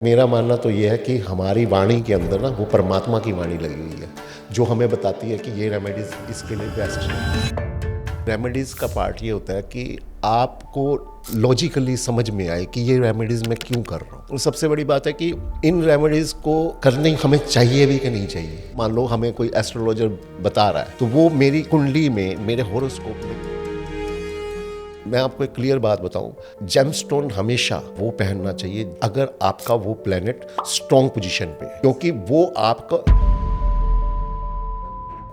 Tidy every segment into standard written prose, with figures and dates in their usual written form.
मेरा मानना तो ये है कि हमारी वाणी के अंदर ना वो परमात्मा की वाणी लगी हुई है, जो हमें बताती है कि ये रेमेडीज़ इसके लिए बेस्ट है। रेमेडीज़ का पार्ट ये होता है कि आपको लॉजिकली समझ में आए कि ये रेमेडीज़ मैं क्यों कर रहा हूँ। और सबसे बड़ी बात है कि इन रेमेडीज़ को करने हमें चाहिए भी कि नहीं चाहिए। मान लो हमें कोई एस्ट्रोलॉजर बता रहा है, तो वो मेरी कुंडली में, मेरे हॉरोस्कोप में, मैं आपको एक क्लियर बात बताऊं, जेमस्टोन हमेशा वो पहनना चाहिए अगर आपका वो प्लेनेट स्ट्रॉन्ग पोजीशन पे है, क्योंकि वो आपका,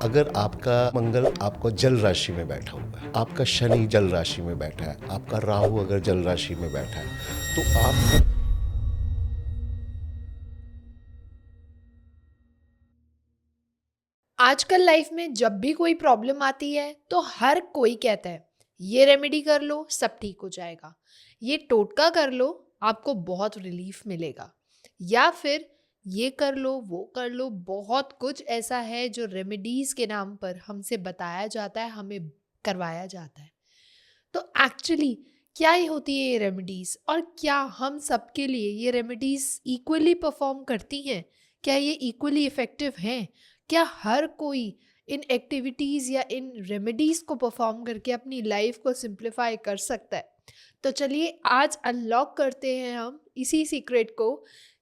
अगर आपका मंगल आपको जल राशि में बैठा हुआ है, आपका शनि जल राशि में बैठा है, आपका राहु अगर जल राशि में बैठा है, तो आपको आजकल लाइफ में जब भी कोई प्रॉब्लम आती है तो हर कोई कहता है ये रेमेडी कर लो सब ठीक हो जाएगा, ये टोटका कर लो आपको बहुत रिलीफ मिलेगा, या फिर ये कर लो वो कर लो। बहुत कुछ ऐसा है जो रेमेडीज के नाम पर हमसे बताया जाता है, हमें करवाया जाता है। तो एक्चुअली क्या ही होती है ये रेमेडीज, और क्या हम सबके लिए ये रेमेडीज इक्वली परफॉर्म करती हैं? क्या ये इक्वली इफेक्टिव हैं? क्या हर कोई इन एक्टिविटीज़ या इन रेमेडीज़ को परफॉर्म करके अपनी लाइफ को सिंप्लीफाई कर सकता है? तो चलिए आज अनलॉक करते हैं हम इसी सीक्रेट को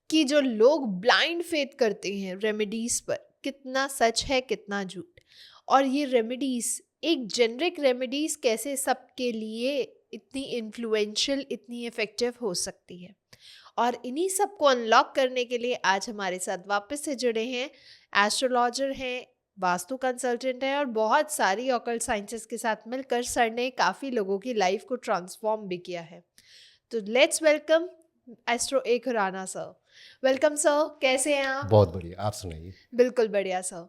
कि जो लोग ब्लाइंड फेथ करते हैं रेमेडीज़ पर, कितना सच है कितना झूठ, और ये रेमेडीज़ एक जेनरिक रेमेडीज़ कैसे सबके लिए इतनी इन्फ्लुएंशियल, इतनी इफ़ेक्टिव हो सकती है। और इन्हीं सब को अनलॉक करने के लिए आज हमारे साथ वापस से जुड़े हैं एस्ट्रोलॉजर हैं, वास्तु कंसल्टेंट हैं, और बहुत सारी ऑकल्ट साइंसेस के साथ मिलकर सर ने काफ़ी लोगों की लाइफ को ट्रांसफॉर्म भी किया है। तो let's welcome astro A Khurana sir. Welcome sir, कैसे हैं आप? बहुत बढ़िया। आप सुनाइए। बिल्कुल बढ़िया सर।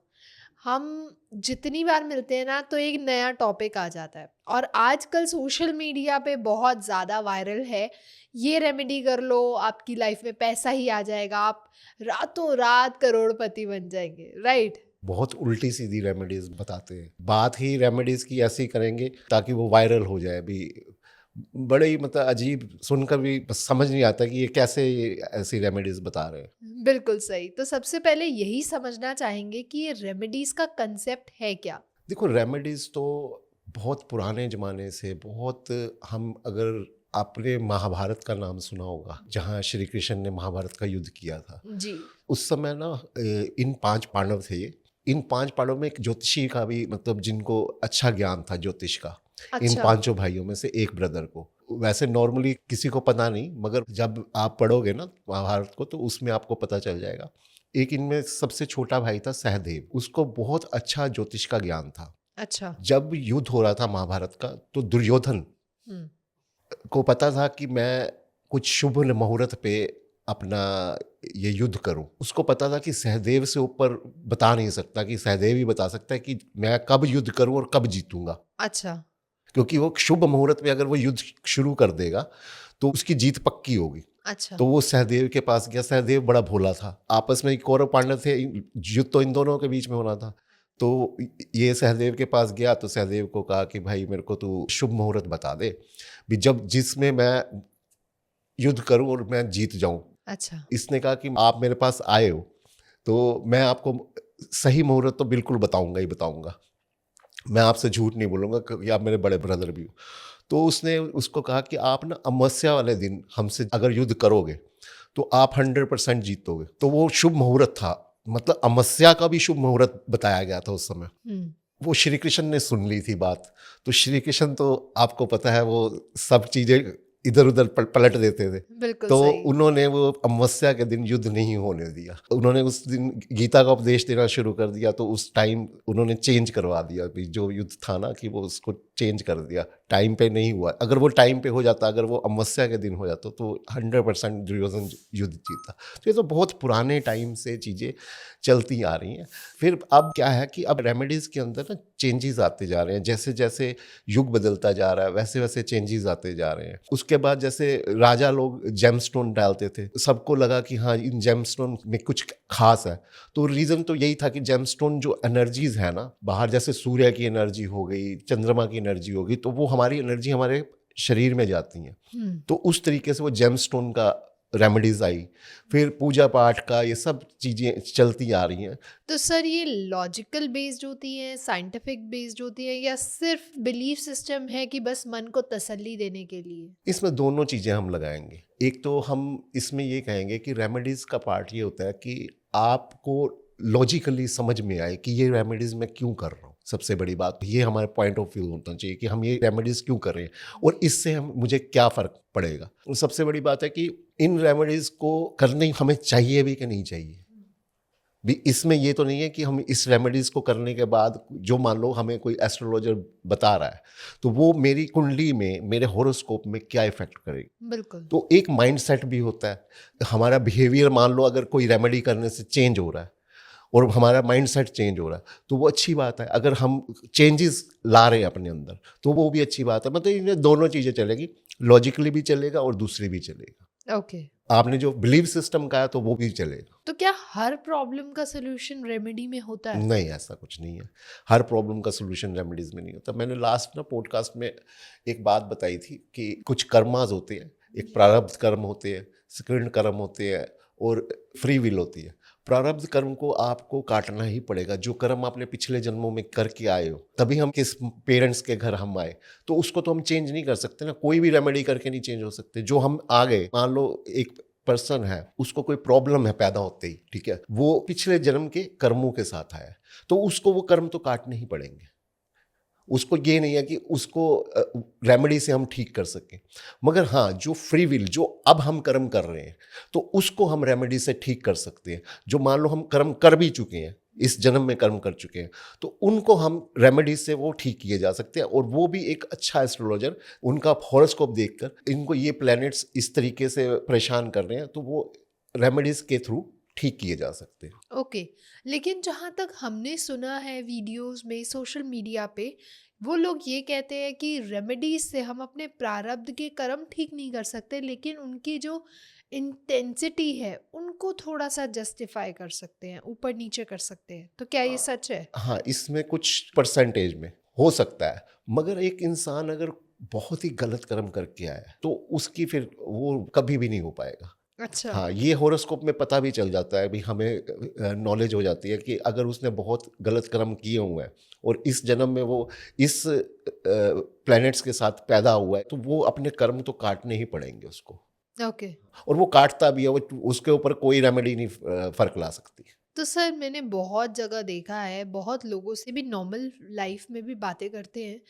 हम जितनी बार मिलते हैं ना तो एक नया टॉपिक आ जाता है, और आजकल सोशल मीडिया पे बहुत ज़्यादा वायरल है ये रेमेडी कर लो आपकी लाइफ में पैसा ही आ जाएगा, आप रातों रात करोड़पति बन जाएंगे, राइट? बहुत उल्टी सीधी रेमेडीज बताते हैं, बात ही रेमेडीज की ऐसी करेंगे ताकि वो वायरल हो जाए भी। बड़े ही मतलब अजीब, सुनकर भी समझ नहीं आता कि ये कैसे ये ऐसी रेमेडीज बता रहे हैं। बिल्कुल सही। तो सबसे पहले यही समझना चाहेंगे कि ये रेमेडीज का कंसेप्ट है क्या? देखो, रेमेडीज तो बहुत पुराने जमाने से, बहुत, हम अगर आपने महाभारत का नाम सुना होगा, जहाँ श्री कृष्ण ने महाभारत का युद्ध किया था, जी। उस समय ना इन 5 पांडव थे ये। इन 5 पांडव में एक ज्योतिषी का भी, मतलब जिनको अच्छा ज्ञान था ज्योतिष का, इन अच्छा। पांचों भाइयों में से एक ब्रदर को। वैसे नॉर्मली किसी को पता नहीं, मगर जब आप पढ़ोगे ना महाभारत को तो उसमें आपको पता चल जाएगा। एक इनमें सबसे छोटा भाई था सहदेव, उसको बहुत अच्छा ज्योतिष का ज्ञान था। अच्छा। जब युद्ध हो रहा था महाभारत का, तो दुर्योधन हम्म। को पता था कि मैं कुछ शुभ मुहूर्त पे अपना ये युद्ध करूं। उसको पता था कि सहदेव से ऊपर बता नहीं सकता, कि सहदेव ही बता सकता है कि मैं कब युद्ध करूं और कब जीतूंगा। अच्छा। क्योंकि वो शुभ मुहूर्त में अगर वो युद्ध शुरू कर देगा तो उसकी जीत पक्की होगी। अच्छा। तो वो सहदेव के पास गया। सहदेव बड़ा भोला था। आपस में कौरव पांडव थे, युद्ध तो इन दोनों के बीच में होना था। तो ये सहदेव के पास गया तो सहदेव को कहा कि भाई मेरे को तू शुभ मुहूर्त बता दे भी, जब जिसमें मैं युद्ध करूं और मैं जीत जाऊं। अच्छा। इसने कहा कि आप मेरे पास आए हो तो मैं आपको सही मुहूर्त तो बिल्कुल बताऊंगा ही बताऊंगा, मैं आपसे झूठ नहीं बोलूंगा, क्योंकि आप मेरे बड़े ब्रदर भी हो। तो उसने उसको कहा कि आप ना अमावस्या वाले दिन हमसे अगर युद्ध करोगे तो आप 100% जीतोगे। तो वो शुभ मुहूर्त था, मतलब अमावस्या का भी शुभ मुहूर्त बताया गया था उस समय। हम्म। वो श्री कृष्ण ने सुन ली थी बात। तो श्री कृष्ण तो आपको पता है वो सब चीजें इधर उधर पलट देते थे। बिल्कुल तो सही। उन्होंने वो अमावस्या के दिन युद्ध नहीं होने दिया। उन्होंने उस दिन गीता का उपदेश देना शुरू कर दिया। तो उस टाइम उन्होंने चेंज करवा दिया अभी जो युद्ध था ना, कि वो उसको चेंज कर दिया। टाइम पे नहीं हुआ। अगर वो टाइम पे हो जाता, अगर वो अमावस्या के दिन हो जाता, तो 100% दुर्योधन युद्ध जीता। तो ये तो बहुत पुराने टाइम से चीज़ें चलती आ रही हैं। फिर अब क्या है कि अब रेमेडीज़ के अंदर ना चेंजेस आते जा रहे हैं। जैसे जैसे युग बदलता जा रहा है वैसे वैसे चेंजेस आते जा रहे हैं। उसके बाद जैसे राजा लोग जेमस्टोन डालते थे, सबको लगा कि हाँ इन जेमस्टोन में कुछ खास है। तो रीज़न तो यही था कि जेमस्टोन जो एनर्जीज है ना बाहर, जैसे सूर्य की एनर्जी हो गई, चंद्रमा की एनर्जी होगी, तो वो हमारी एनर्जी हमारे शरीर में जाती हैं। तो उस तरीके से वो जेमस्टोन का रेमेडीज आई, फिर पूजा पाठ का, ये सब चीज़ें चलती आ रही हैं। तो सर ये लॉजिकल बेस्ड होती हैं, साइंटिफिक बेस्ड होती हैं, या सिर्फ बिलीफ सिस्टम है कि बस मन को तसल्ली देने के लिए? इसमें दोनों चीज़ें हम लगाएंगे। एक तो हम इसमें ये कहेंगे कि रेमेडीज़ का पार्ट ये होता है कि आपको लॉजिकली समझ में आए कि ये रेमेडीज़ मैं क्यों कर रहा हूँ। सबसे बड़ी बात ये हमारा पॉइंट ऑफ व्यू होना चाहिए कि हम ये रेमेडीज़ क्यों कर रहे हैं और इससे हम मुझे क्या फ़र्क पड़ेगा। सबसे बड़ी बात है कि इन रेमेडीज़ को करने हमें चाहिए भी कि नहीं चाहिए भी। इसमें ये तो नहीं है कि हम इस रेमेडीज़ को करने के बाद, जो मान लो हमें कोई एस्ट्रोलॉजर बता रहा है, तो वो मेरी कुंडली में, मेरे होरोस्कोप में क्या इफेक्ट करेगी। बिल्कुल। तो एक माइंडसेट भी होता है, हमारा बिहेवियर मान लो अगर कोई रेमेडी करने से चेंज हो रहा है और हमारा माइंडसेट चेंज हो रहा है तो वो अच्छी बात है। अगर हम चेंजेस ला रहे हैं अपने अंदर तो वो भी अच्छी बात है। मतलब इन्हें दोनों चीज़ें चलेगी, लॉजिकली भी चलेगा और दूसरी भी चलेगा। ओके। आपने जो बिलीव सिस्टम का है तो वो भी चलेगा। तो क्या हर प्रॉब्लम का सलूशन रेमेडी में होता है? नहीं, ऐसा कुछ नहीं है। हर प्रॉब्लम का सलूशन रेमेडीज में नहीं होता। मैंने लास्ट ना पॉडकास्ट में एक बात बताई थी कि कुछ कर्माज होते हैं, एक प्रारब्ध कर्म होते हैं, सेकंड कर्म होते हैं और फ्री विल होती है। प्रारब्ध कर्म को आपको काटना ही पड़ेगा। जो कर्म आपने पिछले जन्मों में करके आए हो, तभी हम किस पेरेंट्स के घर हम आए, तो उसको तो हम चेंज नहीं कर सकते ना। कोई भी रेमेडी करके नहीं चेंज हो सकते। जो हम आ गए, मान लो एक पर्सन है, उसको कोई प्रॉब्लम है पैदा होते ही, ठीक है, वो पिछले जन्म के कर्मों के साथ आया है, तो उसको वो कर्म तो काटने ही पड़ेंगे। उसको ये नहीं है कि उसको रेमेडी से हम ठीक कर सकें। मगर हाँ, जो फ्री विल, जो अब हम कर्म कर रहे हैं, तो उसको हम रेमेडी से ठीक कर सकते हैं। जो मान लो हम कर्म कर भी चुके हैं, इस जन्म में कर्म कर चुके हैं, तो उनको हम रेमेडी से वो ठीक किए जा सकते हैं। और वो भी एक अच्छा एस्ट्रोलॉजर, उनका हॉरोस्कोप देखकर इनको ये प्लैनेट्स इस तरीके से परेशान कर रहे हैं, तो वो रेमेडीज के थ्रू ठीक किए जा सकते हैं। ओके। लेकिन जहाँ तक हमने सुना है वीडियोस में, सोशल मीडिया पे, वो लोग ये कहते हैं कि रेमेडीज से हम अपने प्रारब्ध के कर्म ठीक नहीं कर सकते, लेकिन उनकी जो इंटेंसिटी है उनको थोड़ा सा जस्टिफाई कर सकते हैं, ऊपर नीचे कर सकते हैं। तो क्या ये सच है? हाँ, इसमें कुछ परसेंटेज में हो सकता है। मगर एक इंसान अगर बहुत ही गलत कर्म करके आया है तो उसकी फिर वो कभी भी नहीं हो पाएगा। अच्छा। हाँ, ये हॉरोस्कोप में पता भी चल जाता है, भी हमें नॉलेज हो जाती है कि अगर उसने बहुत गलत कर्म किए हुए हैं और इस जन्म में वो इस प्लैनेट्स के साथ पैदा हुआ है, तो वो अपने कर्म तो काटने ही पड़ेंगे उसको। ओके। वो और वो काटता भी है, वो उसके ऊपर कोई रेमेडी नहीं फर्क ला सकती। तो सर मैंने बहुत जगह देखा है, बहुत लोगों से भी नॉर्मल लाइफ में भी बातें करते हैं,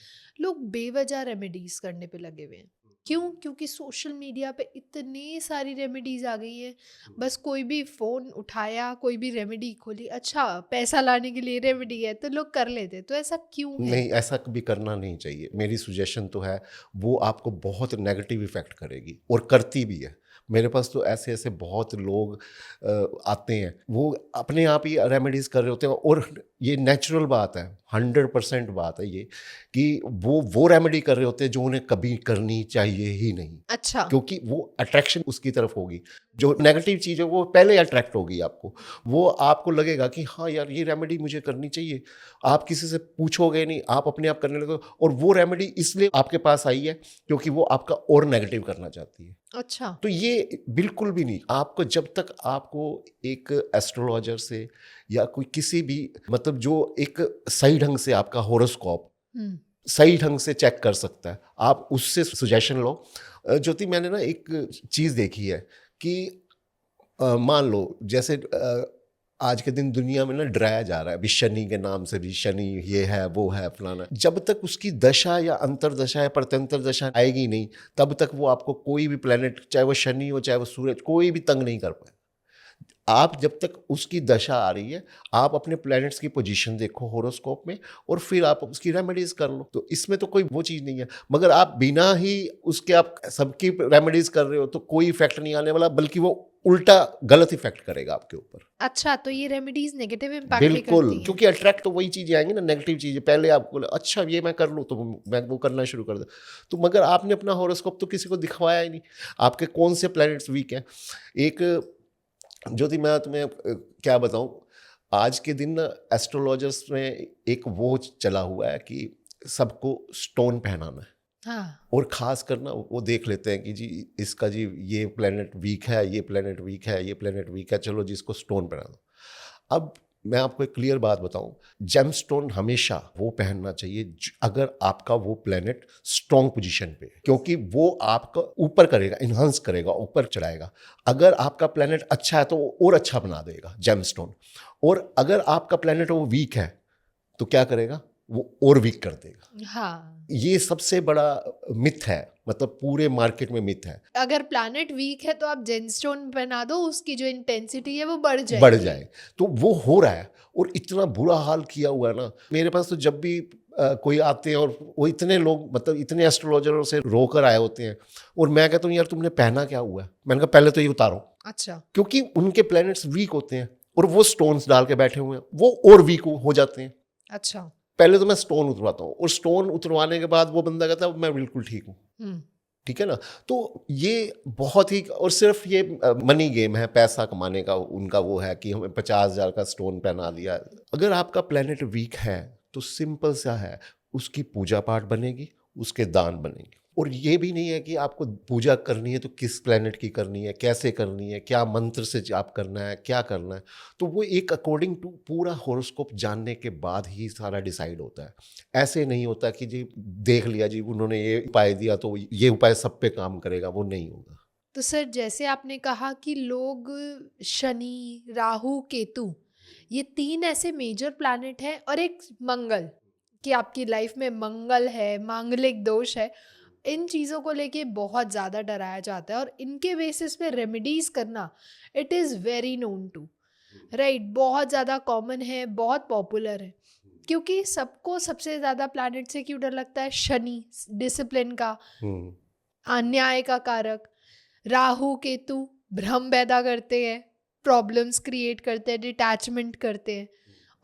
लोग बेवजह रेमेडीज करने पे लगे हुए हैं। क्यों? क्योंकि सोशल मीडिया पे इतनी सारी रेमेडीज आ गई हैं। बस कोई भी फ़ोन उठाया, कोई भी रेमेडी खोली, अच्छा पैसा लाने के लिए रेमेडी है, तो लोग कर लेते। तो ऐसा क्यों है? नहीं, ऐसा कभी करना नहीं चाहिए। मेरी सुजेशन तो है, वो आपको बहुत नेगेटिव इफेक्ट करेगी और करती भी है। मेरे पास तो ऐसे ऐसे बहुत लोग आते हैं, वो अपने आप ही रेमेडीज कर रहे होते हैं और ये नेचुरल बात है, 100% बात है ये, कि वो रेमेडी कर रहे होते हैं जो उन्हें कभी करनी चाहिए ही नहीं। अच्छा। क्योंकि वो अट्रैक्शन उसकी तरफ होगी। जो नेगेटिव चीज़ है वो पहले अट्रैक्ट होगी आपको। वो आपको लगेगा कि हाँ यार, ये रेमेडी मुझे करनी चाहिए। आप किसी से पूछोगे नहीं, आप अपने आप करने लगोगे। और वो रेमेडी इसलिए आपके पास आई है क्योंकि वो आपका और नेगेटिव करना चाहती है। अच्छा। तो ये बिल्कुल भी नहीं। आपको जब तक आपको एक एस्ट्रोलॉजर से या कोई किसी भी, मतलब जो एक सही ढंग से आपका हॉरोस्कोप हम्म। सही ढंग से चेक कर सकता है, आप उससे सुजेशन लो। ज्योति, मैंने ना एक चीज़ देखी है कि मान लो जैसे आज के दिन दुनिया में ना डराया जा रहा है भी शनि के नाम से, भी शनि ये है वो है फलाना। जब तक उसकी दशा या अंतरदशा या प्रत्यंतर दशा आएगी नहीं, तब तक वो आपको कोई भी प्लेनेट, चाहे वो शनि हो चाहे वो सूरज, कोई भी तंग नहीं कर पाए। आप जब तक उसकी दशा आ रही है, आप अपने प्लैनेट्स की पोजीशन देखो हॉरोस्कोप में और फिर आप उसकी रेमेडीज कर लो। तो इसमें तो कोई वो चीज़ नहीं है। मगर आप बिना ही उसके आप सबकी रेमेडीज कर रहे हो तो कोई इफेक्ट नहीं आने वाला, बल्कि वो उल्टा गलत इफेक्ट करेगा आपके ऊपर। अच्छा, तो ये रेमेडीज नेगेटिव इम्पैक्ट भी बिल्कुल, करती हैं? क्योंकि अट्रैक्ट तो वही चीज़ें आएंगी ना, नेगेटिव चीज़ें। पहले आपको अच्छा ये मैं कर लूँ तो मैं वो करना शुरू कर दूँ। तो मगर आपने अपना हॉरोस्कोप तो किसी को दिखवाया ही नहीं, आपके कौन से प्लैनेट्स वीक हैं। एक ज्योति, मैं तुम्हें क्या बताऊं, आज के दिन एस्ट्रोलॉजर्स में एक वो चला हुआ है कि सबको स्टोन पहनाना है। हाँ। और खास करना वो देख लेते हैं कि जी इसका जी ये प्लेनेट वीक है, ये प्लेनेट वीक है, ये प्लेनेट वीक है, चलो जिसको स्टोन पहना दो। अब मैं आपको एक क्लियर बात बताऊं, जेमस्टोन हमेशा वो पहनना चाहिए अगर आपका वो प्लेनेट स्ट्रॉन्ग पोजीशन पे है, क्योंकि वो आपका ऊपर करेगा, इन्हांस करेगा, ऊपर चढ़ाएगा। अगर आपका प्लेनेट अच्छा है तो वो और अच्छा बना देगा जेमस्टोन, और अगर आपका प्लेनेट वो वीक है तो क्या करेगा, वो और वीक कर देगा। हाँ, ये सबसे बड़ा मिथ है, मतलब पूरे मार्केट में मिथ है, अगर प्लैनेट वीक है तो आप जेमस्टोन पहना दो, उसकी जो इंटेंसिटी है वो बढ़ बढ़ जाएगी। जाए। तो वो हो रहा है, और इतना बुरा हाल किया हुआ है ना। मेरे पास तो जब भी कोई आते हैं, और वो इतने लोग, मतलब इतने एस्ट्रोलॉजरों से रोकर आए होते हैं, और मैं कहता हूँ यार तुमने पहना क्या हुआ है, मैंने कहा पहले तो ये उतारो, अच्छा। क्योंकि उनके प्लैनेट्स वीक होते हैं और वो स्टोन्स डाल के बैठे हुए हैं, वो और वीक हो जाते हैं। अच्छा। पहले तो मैं स्टोन उतरवाता हूँ, और स्टोन उतरवाने के बाद वो बंदा कहता है मैं बिल्कुल ठीक हूँ। हम्म। ठीक है ना। तो ये बहुत ही, और सिर्फ ये मनी गेम है, पैसा कमाने का उनका वो है कि हमें 50,000 का स्टोन पहना दिया। अगर आपका प्लेनेट वीक है तो सिंपल सा है, उसकी पूजा पाठ बनेगी, उसके दान बनेंगे। और ये भी नहीं है कि आपको पूजा करनी है तो किस प्लेनेट की करनी है, कैसे करनी है, क्या मंत्र से आप करना है, क्या करना है, तो वो एक अकॉर्डिंग टू पूरा हॉरोस्कोप जानने के बाद ही सारा डिसाइड होता है। ऐसे नहीं होता कि जी देख लिया जी उन्होंने ये उपाय दिया तो ये उपाय सब पे काम करेगा, वो नहीं होगा। तो सर, जैसे आपने कहा कि लोग शनि, राहु, केतु, ये 3 ऐसे मेजर प्लैनेट हैं, और एक मंगल, कि आपकी लाइफ में मंगल है, मांगलिक दोष है, इन चीज़ों को लेके बहुत ज़्यादा डराया जाता है, और इनके बेसिस पे रेमेडीज करना, it is very known to, right, बहुत ज़्यादा कॉमन है, बहुत पॉपुलर है। क्योंकि सबको सबसे ज़्यादा प्लैनेट से क्यों डर लगता है? शनि, डिसिप्लिन का, हम्म। अन्याय का कारक। राहु केतु भ्रम पैदा करते हैं, प्रॉब्लम्स क्रिएट करते हैं, डिटैचमेंट करते हैं।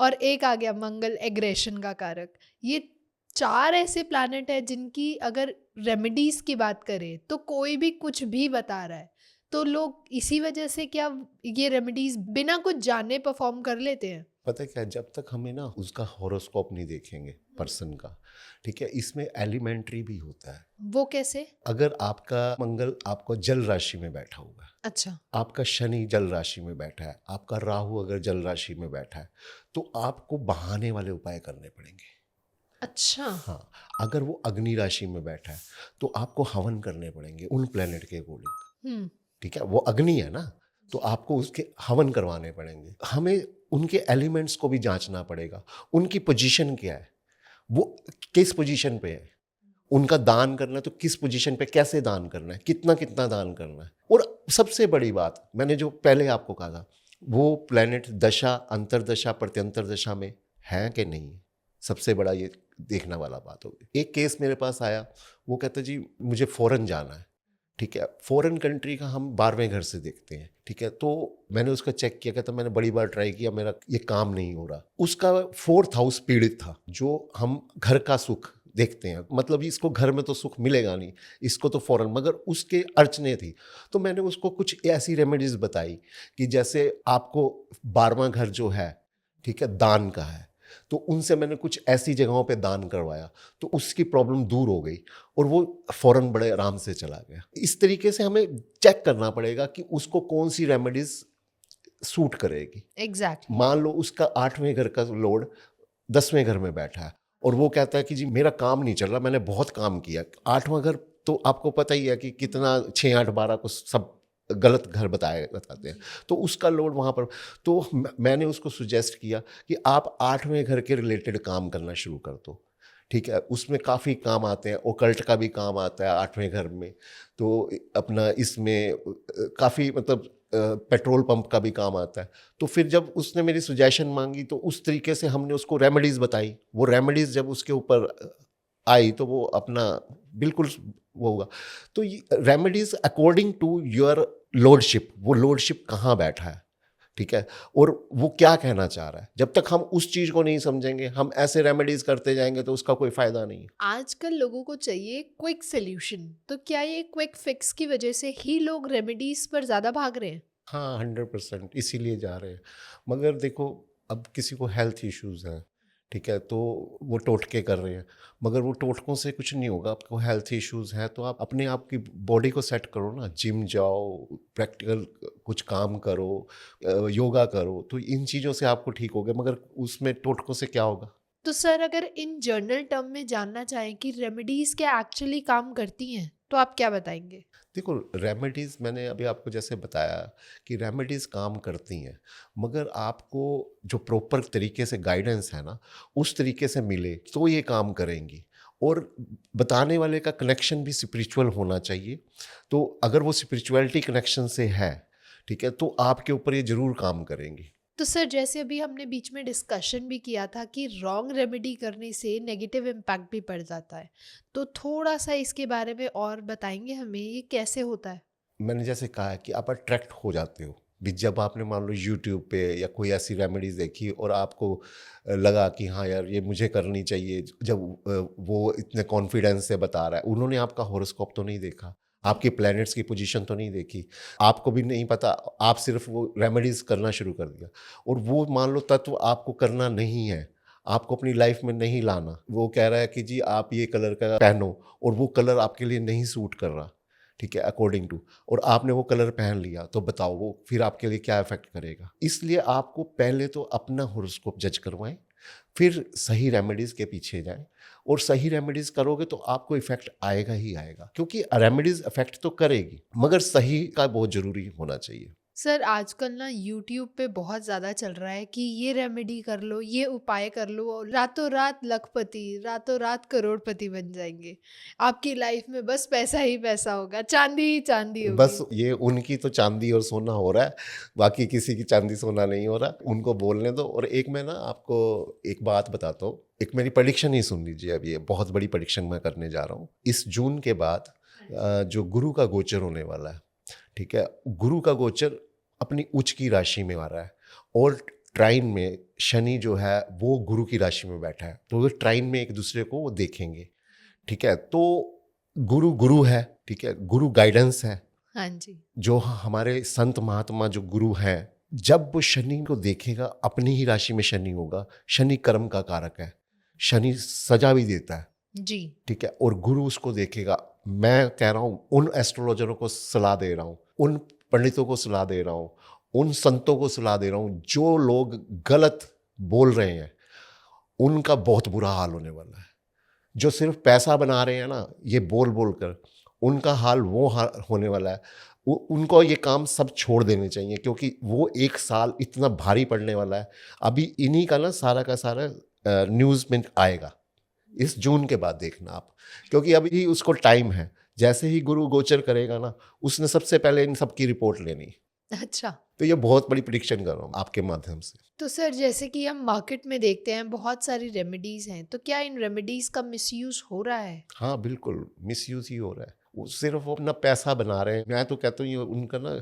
और एक आ गया मंगल, एग्रेशन का कारक। ये 4 ऐसे प्लैनेट है जिनकी अगर रेमेडीज की बात करें तो कोई भी कुछ भी बता रहा है, तो लोग इसी वजह से क्या ये रेमेडीज बिना कुछ जाने परफॉर्म कर लेते हैं। पता है क्या, जब तक हमें ना उसका हॉरोस्कोप नहीं देखेंगे पर्सन का, ठीक है, इसमें एलिमेंट्री भी होता है। वो कैसे? अगर आपका मंगल आपको जल राशि में बैठा हुआ है, अच्छा। आपका शनि जल राशि में बैठा है, आपका राहु अगर जल राशि में बैठा है, तो आपको बहाने वाले उपाय करने पड़ेंगे। अच्छा। हाँ, अगर वो अग्नि राशि में बैठा है तो आपको हवन करने पड़ेंगे उन प्लेनेट के अकॉर्डिंग। हम्म। ठीक है, वो अग्नि है ना, तो आपको उसके हवन करवाने पड़ेंगे। हमें उनके एलिमेंट्स को भी जांचना पड़ेगा, उनकी पोजीशन क्या है, वो किस पोजीशन पे है, उनका दान करना है तो किस पोजीशन पे, कैसे दान करना है, कितना कितना दान करना है। और सबसे बड़ी बात मैंने जो पहले आपको कहा था, वो प्लेनेट दशा, अंतरदशा, प्रत्यंतर दशा में है कि नहीं है, सबसे बड़ा ये देखने वाला बात होगी। एक केस मेरे पास आया, वो कहता जी मुझे फॉरेन जाना है। ठीक है, फॉरेन कंट्री का हम 12वें घर से देखते हैं। ठीक है, तो मैंने उसका चेक किया, कहता मैंने बड़ी बार ट्राई किया, मेरा ये काम नहीं हो रहा। उसका 4th हाउस पीड़ित था, जो हम घर का सुख देखते हैं, मतलब इसको घर में तो सुख मिलेगा नहीं, इसको तो फॉरेन, मगर उसके अर्चने थी। तो मैंने उसको कुछ ऐसी रेमेडीज बताई कि जैसे आपको 12वां घर जो है, ठीक है, दान का है, तो उनसे मैंने कुछ ऐसी जगहों पे दान करवाया, तो उसकी प्रॉब्लम दूर हो गई और वो फौरन बड़े आराम से चला गया। इस तरीके से हमें चेक करना पड़ेगा कि उसको कौन सी रेमेडीज सूट करेगी। एग्जैक्टली। मान लो उसका 8वें घर का लोड 10वें घर में बैठा है, और वो कहता है कि जी मेरा काम नहीं चल रहा, मैंने बहुत काम किया। 8वां घर तो आपको पता ही है कि कितना 6, 8, 12 को सब गलत घर बताते हैं, तो उसका लोड वहाँ पर। तो मैंने उसको सुजेस्ट किया कि आप 8वें घर के रिलेटेड काम करना शुरू कर दो। ठीक है, उसमें काफ़ी काम आते हैं, ओकल्ट का भी काम आता है 8वें घर में, तो अपना इसमें काफ़ी मतलब पेट्रोल पंप का भी काम आता है। तो फिर जब उसने मेरी सुजेशन मांगी तो उस तरीके से हमने उसको रेमेडीज़ बताई। वो रेमेडीज़ जब उसके ऊपर आई तो वो अपना बिल्कुल वो होगा। तो remedies according to your lordship, वो लॉर्डशिप कहाँ बैठा है, ठीक है, और वो क्या कहना चाह रहा है। जब तक हम उस चीज़ को नहीं समझेंगे, हम ऐसे रेमेडीज़ करते जाएंगे तो उसका कोई फ़ायदा नहीं है। आजकल लोगों को चाहिए क्विक सोल्यूशन, तो क्या ये क्विक फिक्स की वजह से ही लोग रेमेडीज पर ज़्यादा भाग रहे हैं? हाँ, 100% इसीलिए जा रहे हैं। मगर देखो, अब किसी को हेल्थ इश्यूज़ हैं, ठीक है, तो वो टोटके कर रहे हैं, मगर वो टोटकों से कुछ नहीं होगा। आपको हेल्थ इश्यूज हैं तो आप अपने आप की बॉडी को सेट करो ना, जिम जाओ, प्रैक्टिकल कुछ काम करो, योगा करो, तो इन चीज़ों से आपको ठीक होगा, मगर उसमें टोटकों से क्या होगा। तो सर अगर इन जनरल टर्म में जानना चाहें कि रेमेडीज क्या एक्चुअली काम करती हैं तो आप क्या बताएंगे? देखो, रेमेडीज़ मैंने अभी आपको जैसे बताया कि रेमेडीज़ काम करती हैं, मगर आपको जो प्रॉपर तरीके से गाइडेंस है ना, उस तरीके से मिले तो ये काम करेंगी। और बताने वाले का कनेक्शन भी स्पिरिचुअल होना चाहिए। तो अगर वो स्पिरिचुअलिटी कनेक्शन से है, ठीक है, तो आपके ऊपर ये ज़रूर काम करेंगी। तो सर जैसे अभी हमने बीच में डिस्कशन भी किया था कि रॉन्ग रेमेडी करने से नेगेटिव इम्पैक्ट भी पड़ जाता है, तो थोड़ा सा इसके बारे में और बताएंगे हमें ये कैसे होता है? मैंने जैसे कहा है कि आप अट्रैक्ट हो जाते हो भी, जब आपने मान लो यूट्यूब पे या कोई ऐसी रेमेडीज देखी और आपको लगा कि हाँ यार ये मुझे करनी चाहिए, जब वो इतने कॉन्फिडेंस से बता रहा है, उन्होंने आपका हॉरोस्कोप तो नहीं देखा, आपके प्लैनेट्स की पोजीशन तो नहीं देखी, आपको भी नहीं पता, आप सिर्फ वो रेमेडीज करना शुरू कर दिया, और वो मान लो तत्व आपको करना नहीं है, आपको अपनी लाइफ में नहीं लाना। वो कह रहा है कि जी आप ये कलर का पहनो, और वो कलर आपके लिए नहीं सूट कर रहा, ठीक है, अकॉर्डिंग टू, और आपने वो कलर पहन लिया, तो बताओ वो फिर आपके लिए क्या इफेक्ट करेगा। इसलिए आपको पहले तो अपना हॉरोस्कोप जज करवाएं, फिर सही रेमेडीज के पीछे जाएं, और सही रेमेडीज करोगे तो आपको इफेक्ट आएगा ही आएगा, क्योंकि रेमेडीज इफेक्ट तो करेगी, मगर सही का बहुत जरूरी होना चाहिए। सर आजकल ना यूट्यूब पे बहुत ज़्यादा चल रहा है कि ये रेमेडी कर लो, ये उपाय कर लो और रातों रात लखपति, रातों रात करोड़पति बन जाएंगे। आपकी लाइफ में बस पैसा ही पैसा होगा, चांदी ही चांदी बस होगी। ये उनकी तो चांदी और सोना हो रहा है, बाकी किसी की चांदी सोना नहीं हो रहा, उनको बोलने दो। और एक मैं ना आपको एक बात बताता हूँ, एक मेरी प्रेडिक्शन ही सुन लीजिए। अब ये बहुत बड़ी प्रेडिक्शन मैं करने जा रहा हूँ। इस जून के बाद जो गुरु का गोचर होने वाला है, ठीक है, गुरु का गोचर अपनी उच्च की राशि में आ रहा है, और ट्राइन में शनि जो है वो गुरु की राशि में बैठा है, तो वो ट्राइन में एक दूसरे को वो देखेंगे, ठीक है। तो गुरु गुरु है, ठीक है, गुरु गाइडेंस है। हाँ जी। जो हमारे संत महात्मा जो गुरु हैं, जब वो शनि को देखेगा, अपनी ही राशि में शनि होगा, शनि कर्म का कारक है, शनि सजा भी देता है, जी। ठीक है, और गुरु उसको देखेगा। मैं कह रहा हूँ, उन एस्ट्रोलॉजरों को सलाह दे रहा हूँ, उन पंडितों को सलाह दे रहा हूँ, उन संतों को सलाह दे रहा हूँ, जो लोग गलत बोल रहे हैं उनका बहुत बुरा हाल होने वाला है। जो सिर्फ पैसा बना रहे हैं ना ये बोल बोल कर, उनका हाल वो होने वाला है। उनको ये काम सब छोड़ देने चाहिए, क्योंकि वो एक साल इतना भारी पड़ने वाला है। अभी इन्हीं का ना सारा का सारा न्यूज़ में आएगा इस जून के बाद, देखना आप, क्योंकि अभी ही उसको टाइम है। जैसे ही गुरु गोचर करेगा ना, उसने सबसे पहले इन सब की रिपोर्ट लेनी। अच्छा। तो ये बहुत बड़ी प्रिडिक्शन कर रहा हूँ आपके माध्यम से। तो सर जैसे कि हम मार्केट में देखते हैं बहुत सारी रेमेडीज हैं, तो क्या इन रेमेडीज का मिसयूज हो रहा है? हाँ बिल्कुल, मिसयूज ही हो रहा है। वो सिर्फ वो अपना पैसा बना रहे हैं। मैं तो कहता हूँ ये उनका ना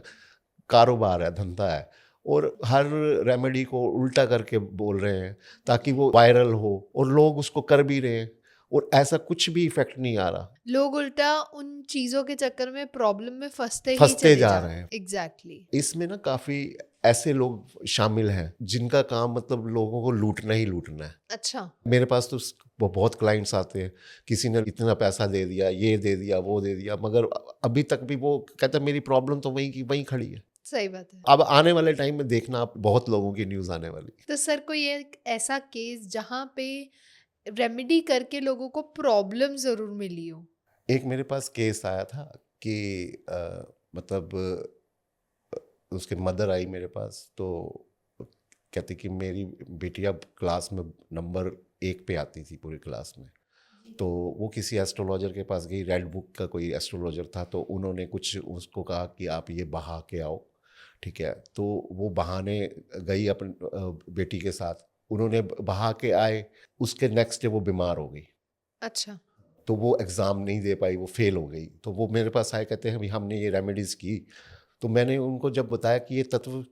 कारोबार है, धंधा है, और हर रेमेडी को उल्टा करके बोल रहे हैं ताकि वो वायरल हो, और लोग उसको कर भी रहे हैं, और ऐसा कुछ भी इफेक्ट नहीं आ रहा। लोग उल्टा उन चीजों के चक्कर में प्रॉब्लम में फंसते ही फंसते चले जा जा रहे हैं। एग्जैक्टली। इसमें ना काफी ऐसे लोग शामिल हैं जिनका काम मतलब लोगों को लूटना ही लूटना है। अच्छा। मेरे पास तो वो बहुत क्लाइंट्स आते हैं, किसी ने इतना पैसा दे दिया, ये दे दिया, वो दे दिया, मगर अभी तक भी वो कहता है मेरी प्रॉब्लम तो वहीं की वहीं खड़ी है। सही बात है। अब आने वाले टाइम में देखना आप, बहुत लोगों की न्यूज़ आने वाली है। तो सर कोई एक ऐसा केस जहाँ पे रेमेडी करके लोगों को प्रॉब्लम जरूर मिली हो? एक मेरे पास केस आया था कि मतलब उसके मदर आई मेरे पास, तो कहती कि मेरी बेटिया क्लास में नंबर 1 पे आती थी पूरी क्लास में। तो वो किसी एस्ट्रोलॉजर के पास गई, रेड बुक का कोई एस्ट्रोलॉजर था, तो उन्होंने कुछ उसको कहा कि आप ये बहा के आओ, ठीक है। तो वो बहाने गई अपनी बेटी के साथ, उन्होंने बहा के आए, उसके नेक्स्ट डे वो बीमार हो गई। अच्छा। तो वो एग्ज़ाम नहीं दे पाई, वो फेल हो गई। तो वो मेरे पास आए, कहते हैं भाई हमने ये रेमेडीज़ की। तो मैंने उनको जब बताया कि ये तत्व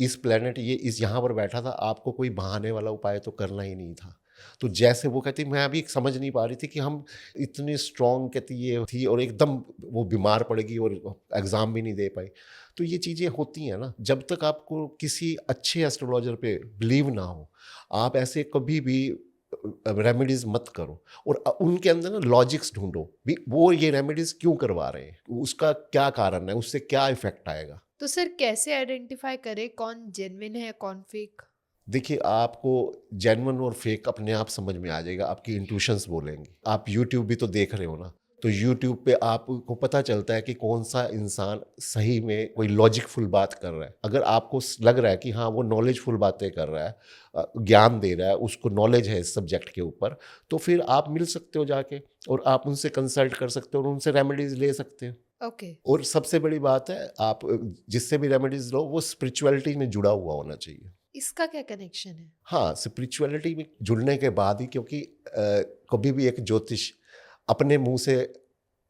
इस प्लेनेट ये इस यहाँ पर बैठा था, आपको कोई बहाने वाला उपाय तो करना ही नहीं था। तो जैसे वो कहती, मैं अभी समझ नहीं पा रही थी कि हम इतनी स्ट्रॉन्ग कहती ये थी, और एकदम वो बीमार पड़ गई और एग्ज़ाम भी नहीं दे पाई। तो ये चीज़ें होती हैं ना, जब तक आपको किसी अच्छे एस्ट्रोलॉजर पे बिलीव ना हो, आप ऐसे कभी भी रेमेडीज मत करो, और उनके अंदर ना लॉजिक्स ढूंढो भी वो ये रेमेडीज क्यों करवा रहे हैं, उसका क्या कारण है, उससे क्या इफेक्ट आएगा। तो सर कैसे आइडेंटिफाई करें कौन जेन्युइन है कौन फेक? देखिए, आपको जेन्युइन और फेक अपने आप समझ में आ जाएगा, आपकी इंट्यूशंस बोलेंगी। आप यूट्यूब भी तो देख रहे हो ना, तो यूट्यूब पे आपको पता चलता है कि कौन सा इंसान सही में कोई लॉजिकफुल बात कर रहा है। अगर आपको लग रहा है कि हाँ वो नॉलेजफुल बातें कर रहा है, ज्ञान दे रहा है, उसको नॉलेज है इस सब्जेक्ट के ऊपर, तो फिर आप मिल सकते हो जाके, और आप उनसे कंसल्ट कर सकते हो और उनसे रेमेडीज ले सकते हो। ओके। और सबसे बड़ी बात है, आप जिससे भी रेमेडीज लो वो स्पिरिचुअलिटी में जुड़ा हुआ होना चाहिए। इसका क्या कनेक्शन है? हाँ, स्पिरिचुअलिटी में जुड़ने के बाद ही, क्योंकि कभी भी एक ज्योतिष अपने मुंह से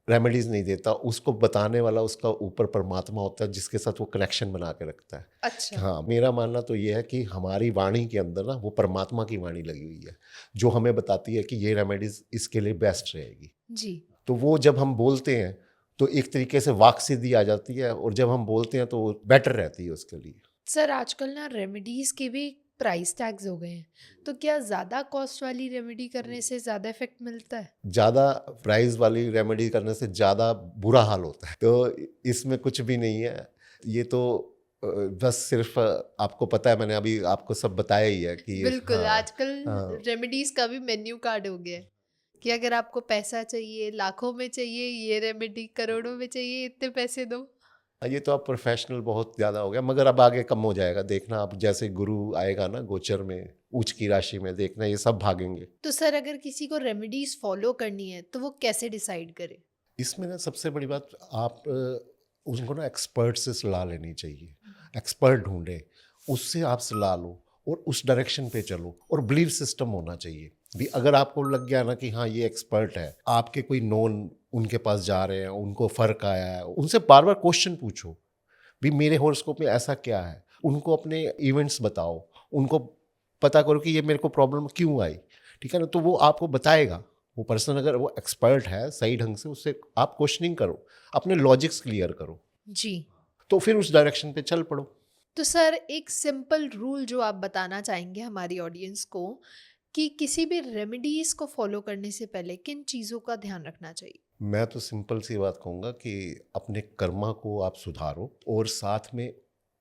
रेमेडीज नहीं देता, उसको बताने वाला उसका ऊपर परमात्मा होता है जिसके साथ वो कनेक्शन बना के रखता है। अच्छा। हाँ, मेरा मानना तो ये है कि हमारी वाणी के अंदर ना वो परमात्मा की वाणी लगी हुई है, जो हमें बताती है कि ये रेमेडीज इसके लिए बेस्ट रहेगी। जी। तो वो जब हम बोलते हैं तो एक तरीके से वाक सिद्धि आ जाती है, और जब हम बोलते हैं तो बेटर रहती है उसके लिए। सर आजकल ना रेमेडीज के भी प्राइस टैग्स हो गए हैं, तो क्या ज़्यादा कॉस्ट वाली रेमेडी करने से ज़्यादा इफेक्ट मिलता है? ज़्यादा प्राइस वाली रेमेडी करने से ज़्यादा बुरा हाल होता है, तो इसमें कुछ भी नहीं है। ये तो बस सिर्फ आपको पता है, मैंने अभी आपको सब बताया ही है कि बिल्कुल। हाँ, आजकल हाँ, रेमेडीज का भी मेन्यू कार्ड हो गया है कि अगर आपको पैसा चाहिए, लाखों में चाहिए ये रेमेडी, करोड़ों में चाहिए इतने पैसे दो। ये तो आप प्रोफेशनल बहुत ज़्यादा हो गया, मगर अब आगे कम हो जाएगा, देखना आप, जैसे गुरु आएगा ना गोचर में, ऊंच की राशि में, देखना ये सब भागेंगे। तो सर अगर किसी को रेमेडीज फॉलो करनी है तो वो कैसे डिसाइड करे? इसमें ना सबसे बड़ी बात, आप उनको ना एक्सपर्ट से सलाह लेनी चाहिए। एक्सपर्ट ढूंढे, उससे आप सलाह लो और उस डायरेक्शन पे चलो, और बिलीव सिस्टम होना चाहिए भी। अगर आपको लग गया ना कि हाँ ये एक्सपर्ट है, आपके कोई नोन उनके पास जा रहे हैं, उनको फर्क आया है, उनसे बार बार क्वेश्चन पूछो भी मेरे हॉरोस्कोप में ऐसा क्या है। उनको अपने इवेंट्स बताओ, उनको पता करो कि ये मेरे को प्रॉब्लम क्यों आई, ठीक है ना, तो वो आपको बताएगा। वो पर्सन अगर वो एक्सपर्ट है सही ढंग से, उससे आप क्वेश्चनिंग करो, अपने लॉजिक्स क्लियर करो, जी। तो फिर उस डायरेक्शन पे चल पड़ो। तो सर एक सिंपल रूल जो आप बताना चाहेंगे हमारी ऑडियंस को कि किसी भी रेमेडीज को फॉलो करने से पहले किन चीज़ों का ध्यान रखना चाहिए? मैं तो सिंपल सी बात कहूँगा कि अपने कर्मा को आप सुधारो, और साथ में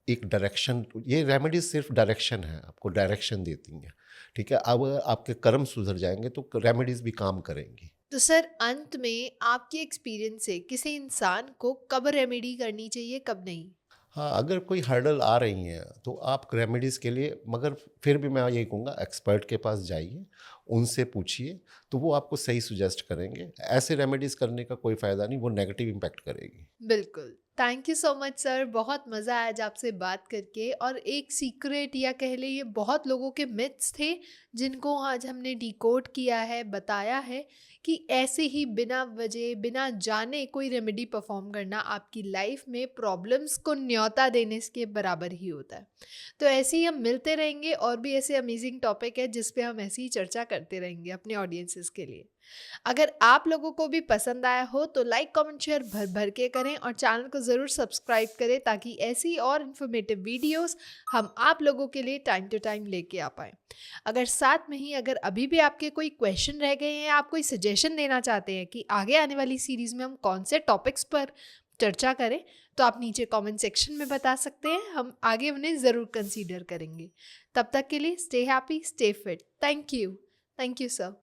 एक डायरेक्शन, ये रेमेडीज सिर्फ डायरेक्शन है, आपको डायरेक्शन देती हैं, ठीक है। अब आपके कर्म सुधर जाएंगे तो रेमेडीज भी काम करेंगी। तो सर अंत में आपके एक्सपीरियंस से किसी इंसान को कब रेमेडी करनी चाहिए कब नहीं? हाँ, अगर कोई हर्डल आ रही हैं तो आप रेमेडीज़ के लिए, मगर फिर भी मैं यही कहूँगा एक्सपर्ट के पास जाइए, उनसे पूछिए, तो वो आपको सही सुजेस्ट करेंगे। ऐसे रेमेडीज़ करने का कोई फ़ायदा नहीं, वो नेगेटिव इम्पैक्ट करेगी। बिल्कुल। Thank you so much sir, बहुत मज़ा आया आज आपसे बात करके। और एक सीक्रेट या कह लीजिए बहुत लोगों के मिथ्स थे जिनको आज हमने डिकोड किया है, बताया है कि ऐसे ही बिना वजह बिना जाने कोई रेमेडी परफॉर्म करना आपकी लाइफ में प्रॉब्लम्स को न्योता देने के बराबर ही होता है। तो ऐसे ही हम मिलते रहेंगे और भी ऐसे अमेजिंग टॉपिक है जिस पे हम ऐसी ही चर्चा करते रहेंगे अपने ऑडियंसेस के लिए। अगर आप लोगों को भी पसंद आया हो तो लाइक कमेंट शेयर भर भर के करें और चैनल को ज़रूर सब्सक्राइब करें ताकि ऐसी और इन्फॉर्मेटिव वीडियोस हम आप लोगों के लिए टाइम टू टाइम लेके आ पाएँ। अगर साथ में ही अगर अभी भी आपके कोई क्वेश्चन रह गए हैं, आप कोई सजेशन देना चाहते हैं कि आगे आने वाली सीरीज़ में हम कौन से टॉपिक्स पर चर्चा करें, तो आप नीचे कमेंट सेक्शन में बता सकते हैं, हम आगे उन्हें ज़रूर कंसीडर करेंगे। तब तक के लिए stay happy, stay fit. Thank you sir.